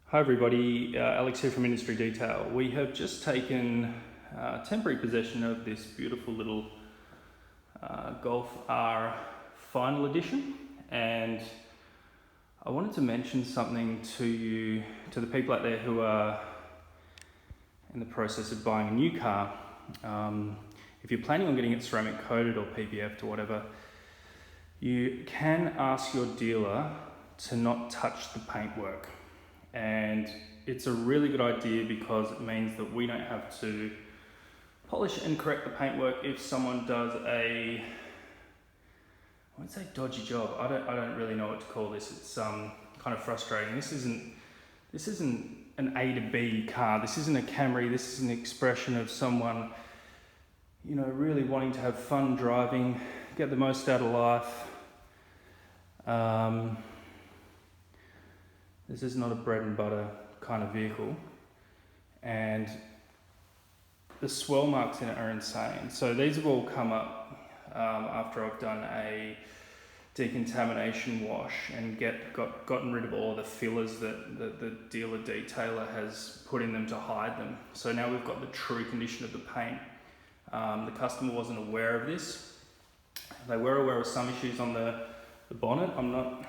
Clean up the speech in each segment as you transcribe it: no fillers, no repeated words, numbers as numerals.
Hi everybody, Alex here from Industry Detail. We have just taken temporary possession of this beautiful little Golf R Final Edition, and I wanted to mention something to you, to the people out there who are in the process of buying a new car. If you're planning on getting it ceramic coated or PPF'd or whatever, you can ask your dealer to not touch the paintwork. And it's a really good idea because it means that we don't have to polish and correct the paintwork if someone does I wouldn't say dodgy job. I don't really know what to call this. It's kind of frustrating. This isn't an A to B car. This isn't a Camry. This is an expression of someone, you know, really wanting to have fun driving, get the most out of life. This is not a bread and butter kind of vehicle, and the swirl marks in it are insane. So these have all come up after I've done a decontamination wash and gotten rid of all of the fillers that the dealer detailer has put in them to hide them. So now we've got the true condition of the paint. The customer wasn't aware of this. They were aware of some issues on the bonnet. I'm not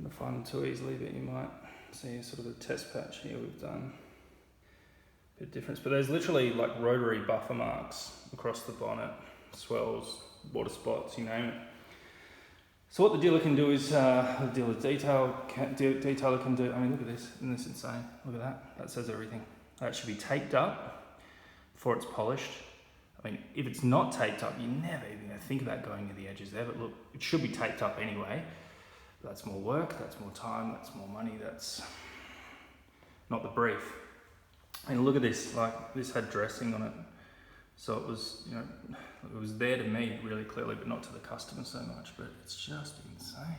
going to find them too easily, but you might see sort of the test patch here we've done. A bit of difference, but there's literally like rotary buffer marks across the bonnet, swells, water spots, you name it. So what the dealer can do is, the dealer detailer can do, I mean, look at this, isn't this insane? Look at that, that says everything. That should be taped up before it's polished. I mean, if it's not taped up, you're never even going to think about going near the edges there, but look, it should be taped up anyway. That's more work, that's more time, that's more money, that's not the brief. And look at this, like this had dressing on it. So it was, you know, it was there to me really clearly, but not to the customer so much, but it's just insane.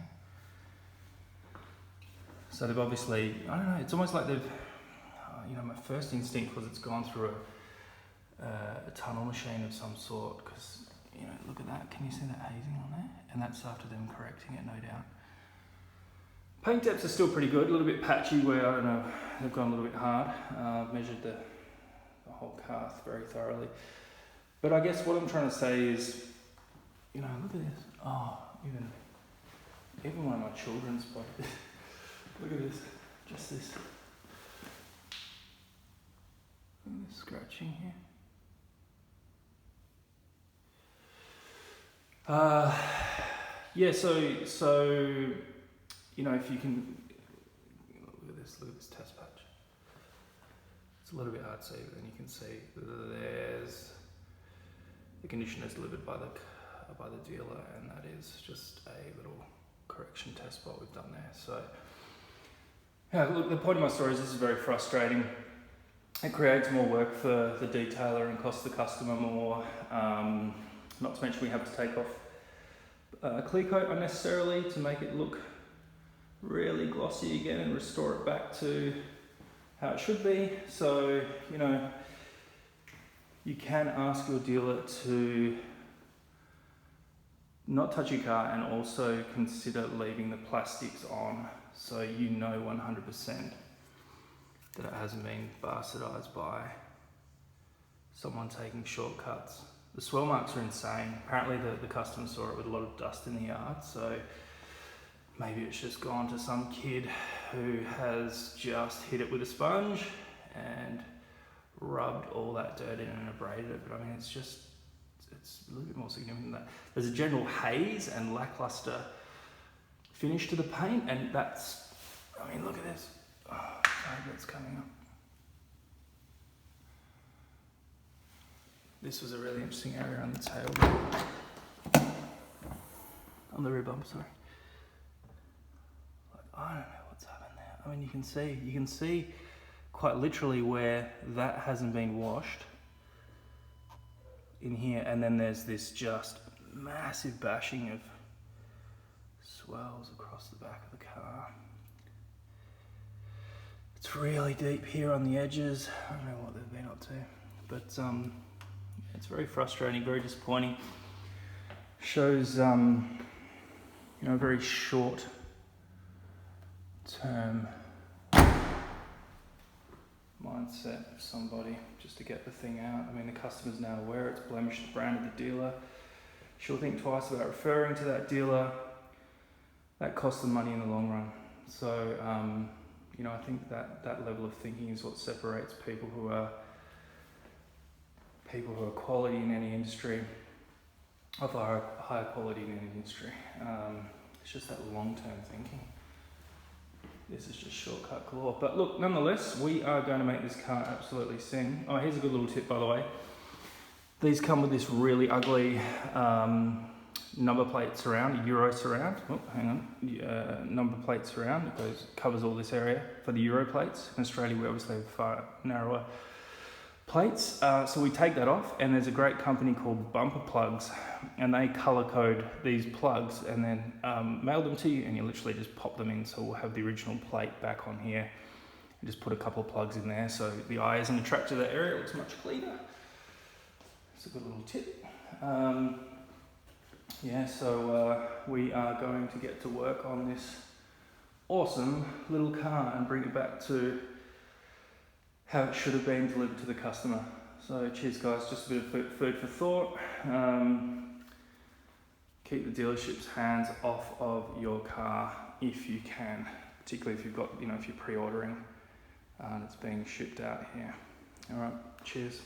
So they've obviously, I don't know, it's almost like they've, you know, my first instinct was it's gone through a tunnel machine of some sort, because, you know, look at that, can you see that hazing on there? And that's after them correcting it, no doubt. Paint depths are still pretty good, a little bit patchy where, I don't know, they've gone a little bit hard. I've measured the whole cast very thoroughly. But I guess what I'm trying to say is, you know, look at this. Oh, even one of my children spotted this. Look at this, just this. Look at this scratching here. Yeah, so you know, if you can, look at this test patch. It's a little bit hard to see, but then you can see there's the condition is delivered by the dealer, and that is just a little correction test spot we've done there. So, yeah, look, the point of my story is this is very frustrating. It creates more work for the detailer and costs the customer more. Not to mention we have to take off clear coat unnecessarily to make it look really glossy again and restore it back to how it should be. So, you know, you can ask your dealer to not touch your car and also consider leaving the plastics on, so you know 100% that it hasn't been bastardized by someone taking shortcuts. The swirl marks are insane. Apparently the customer saw it with a lot of dust in the yard, so maybe it's just gone to some kid who has just hit it with a sponge and rubbed all that dirt in and abraded it. But I mean, it's a little bit more significant than that. There's a general haze and lackluster finish to the paint, and that's, I mean, look at this. Oh, sorry, that's coming up. This was a really interesting area on the tail, on the rear bumper, sorry. I don't know what's happened there. I mean, you can see quite literally where that hasn't been washed in here, and then there's this just massive bashing of swells across the back of the car. It's really deep here on the edges. I don't know what they've been up to, but it's very frustrating, very disappointing. Shows you know, very short term mindset of somebody just to get the thing out. I mean, the customer's now aware it's blemished the brand of the dealer. She'll think twice about referring to that dealer. That costs them money in the long run. So, you know, I think that level of thinking is what separates people who are quality in any industry of higher quality in any industry. It's just that long-term thinking. This is just shortcut galore. But look, nonetheless, we are going to make this car absolutely sing. Oh, here's a good little tip, by the way. These come with this really ugly number plate surround, a Euro surround. Oh, hang on. Number plate surround. It covers all this area for the Euro plates. In Australia, we obviously have far narrower plates. So we take that off, and there's a great company called Bumper Plugs, and they color code these plugs and then mail them to you, and you literally just pop them in. So we'll have the original plate back on here and just put a couple of plugs in there so the eye isn't attracted to that area. It looks much cleaner. It's a good little tip. Yeah, so we are going to get to work on this awesome little car and bring it back to how it should have been delivered to the customer. So cheers guys, just a bit of food for thought. Keep the dealership's hands off of your car if you can, particularly if you've got, you know, if you're pre-ordering and it's being shipped out here. All right, cheers.